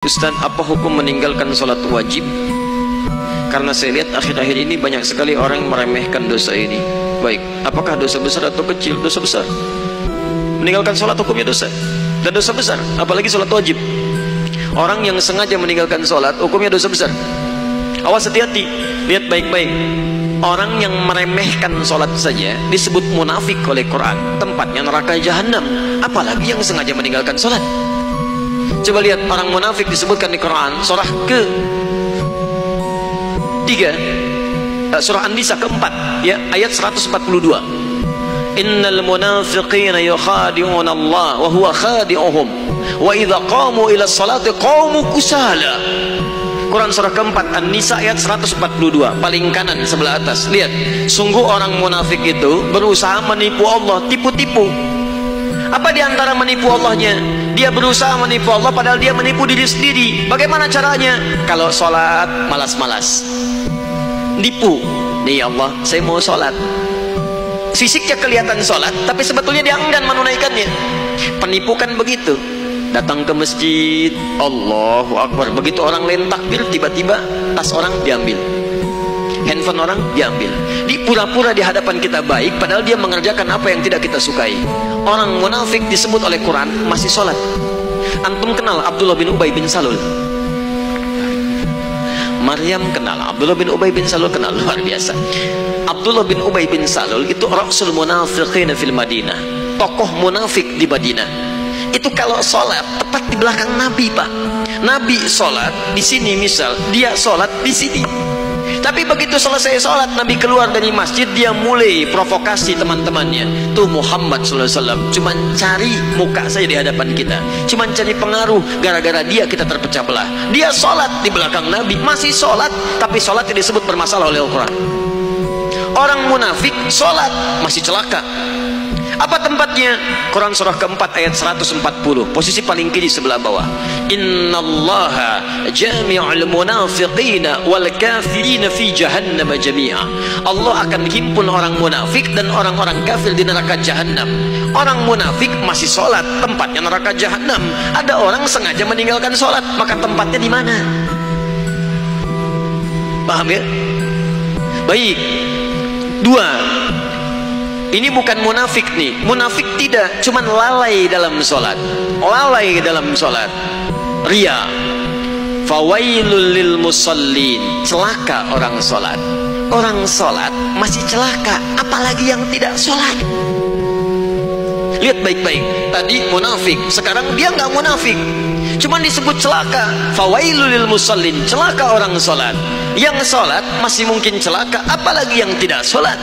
Ustaz, apa hukum meninggalkan sholat wajib? Karena saya lihat akhir-akhir ini banyak sekali orang meremehkan dosa ini. Baik, apakah dosa besar atau kecil? Dosa besar. Meninggalkan sholat hukumnya dosa, dan dosa besar, apalagi sholat wajib. Orang yang sengaja meninggalkan sholat hukumnya dosa besar. Awas, hati-hati, lihat baik-baik. Orang yang meremehkan sholat saja disebut munafik oleh Quran, tempatnya neraka jahanam, apalagi yang sengaja meninggalkan sholat. Coba lihat, orang munafik disebutkan di Quran surah surah An-Nisa keempat, ya, ayat 142. Innal munafiqina yukhadi'una Allah wa huwa khadi'uhum wa idza qamu ila salati qamu kusala. Quran surah keempat An-Nisa ayat 142, paling kanan sebelah atas. Lihat, sungguh orang munafik itu berusaha menipu Allah, tipu-tipu. Apa diantara menipu Allahnya? Dia berusaha menipu Allah padahal dia menipu diri sendiri. Bagaimana caranya? Kalau sholat malas-malas, nipu. Nih Allah, saya mau sholat. Fisiknya kelihatan sholat, tapi sebetulnya dia enggan menunaikannya. Penipu kan begitu. Datang ke masjid, Allahu Akbar, begitu orang lain takbir, tiba-tiba tas orang diambil, handphone orang diambil. Di pura-pura di hadapan kita baik, padahal dia mengerjakan apa yang tidak kita sukai. Orang munafik disebut oleh Quran masih sholat. Antum kenal Abdullah bin Ubay bin Salul? Maryam kenal, Abdullah bin Ubay bin Salul kenal, luar biasa. Abdullah bin Ubay bin Salul itu Rasul Munafiqin fil Madinah, tokoh munafik di Madinah. Itu kalau sholat tepat di belakang Nabi, Pak. Nabi sholat di sini, misal dia sholat di sini. Tapi begitu selesai sholat, Nabi keluar dari masjid, dia mulai provokasi teman-temannya. Tuh Muhammad SAW cuman cari muka saya di hadapan kita, cuman cari pengaruh, gara-gara dia kita terpecah belah. Dia sholat di belakang Nabi, masih sholat, tapi sholatnya disebut bermasalah oleh Al-Quran. Orang munafik sholat masih celaka. Apa tempatnya? Quran surah keempat ayat 140, posisi paling kiri sebelah bawah. Innallaha jami'ul munafiqina wal kafirina fi jahannam jami'a. Allah akan himpun orang munafik dan orang-orang kafir di neraka jahanam. Orang munafik masih sholat, tempatnya neraka jahanam. Ada orang sengaja meninggalkan sholat, maka tempatnya di mana? Paham ya? Baik. Dua, ini bukan munafik nih. Munafik tidak, cuman lalai dalam sholat. Lalai dalam sholat. Ria. Fawailul lil musallin. Celaka orang sholat. Orang sholat masih celaka, apalagi yang tidak sholat. Lihat baik-baik. Tadi munafik, sekarang dia nggak munafik, cuman disebut celaka. Fawailul lil musallin, celaka orang sholat. Yang sholat masih mungkin celaka, apalagi yang tidak sholat.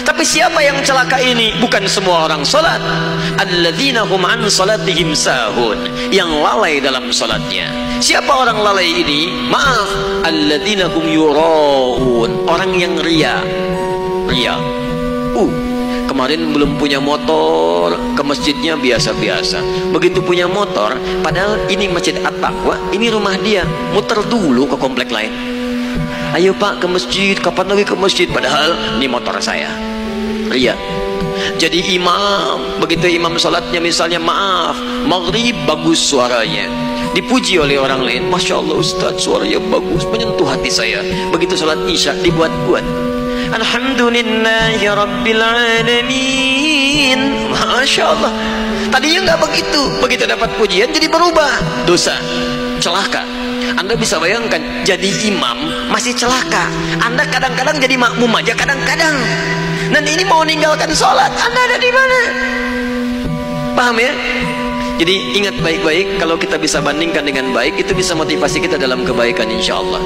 Tapi siapa yang celaka ini? Bukan semua orang sholat. Alladzina hum an sholatihim sahun, yang lalai dalam sholatnya. Siapa orang lalai ini? Maaf, alladzina hum yuraun, orang yang ria. Ria. Kemarin belum punya motor, ke masjidnya biasa-biasa. Begitu punya motor, padahal ini masjid At-Taqwa, ini rumah dia, muter dulu ke komplek lain. Ayo Pak ke masjid, kapan lagi ke masjid? Padahal ini motor saya. Ria. Jadi imam, begitu imam sholatnya misalnya, maaf, maghrib bagus suaranya, dipuji oleh orang lain, Masya Allah Ustaz, suaranya bagus, menyentuh hati saya. Begitu sholat isya dibuat-buat, Alhamdulillahi Rabbil Alamin, Masya Allah. Tadinya nggak begitu, begitu dapat pujian jadi berubah. Dosa, celaka. Anda bisa bayangkan, jadi imam masih celaka. Anda kadang-kadang jadi makmum aja kadang-kadang. Dan ini mau meninggalkan sholat, Anda ada di mana? Paham ya? Jadi ingat baik-baik, kalau kita bisa bandingkan dengan baik, itu bisa motivasi kita dalam kebaikan insya Allah.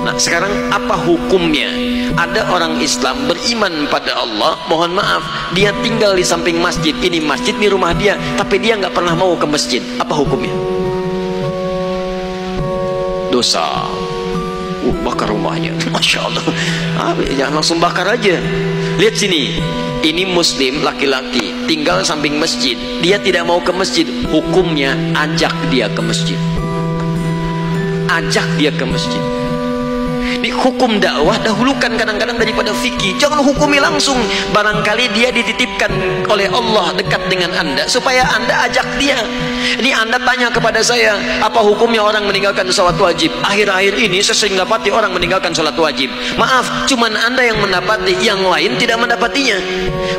Nah sekarang apa hukumnya? Ada orang Islam beriman pada Allah, mohon maaf, dia tinggal di samping masjid, ini masjid, ini rumah dia, tapi dia nggak pernah mau ke masjid. Apa hukumnya? Dosa. Bakar rumahnya, Masya Allah. Jangan langsung bakar aja. Lihat sini, ini muslim laki-laki tinggal samping masjid, dia tidak mau ke masjid. Hukumnya ajak dia ke masjid. Ajak dia ke masjid. Di hukum dakwah dahulukan kadang-kadang daripada fikih. Jangan hukumi langsung. Barangkali dia dititipkan oleh Allah dekat dengan Anda supaya Anda ajak dia. Ini Anda tanya kepada saya, apa hukumnya orang meninggalkan sholat wajib? Akhir-akhir ini saya sering dapati orang meninggalkan sholat wajib. Maaf, cuman Anda yang mendapati, yang lain tidak mendapatinya.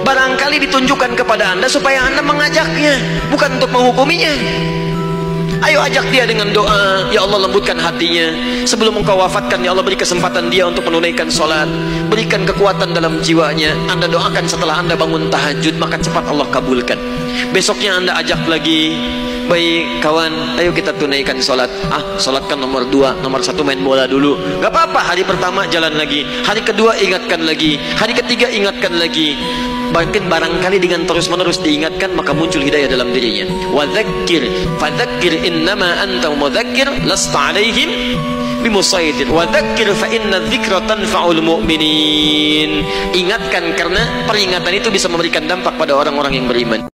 Barangkali ditunjukkan kepada Anda supaya Anda mengajaknya, bukan untuk menghukuminya. Ayo ajak dia dengan doa, ya Allah lembutkan hatinya. Sebelum engkau wafatkan, ya Allah beri kesempatan dia untuk menunaikan sholat. Berikan kekuatan dalam jiwanya. Anda doakan setelah Anda bangun tahajud, maka cepat Allah kabulkan. Besoknya Anda ajak lagi, baik kawan, ayo kita tunaikan sholat. Sholat kan nomor 2, nomor 1 main bola dulu. Gak apa-apa, hari pertama jalan lagi, hari kedua ingatkan lagi, hari ketiga ingatkan lagi. Bahkan barangkali dengan terus-menerus diingatkan, maka muncul hidayah dalam dirinya. Wadzakir fadzakir innama anta mudzakir lasta alaihim bimusaitir wadzakir fa inna dzikra tanfa'ul mu'minin. Ingatkan karena peringatan itu bisa memberikan dampak pada orang-orang yang beriman.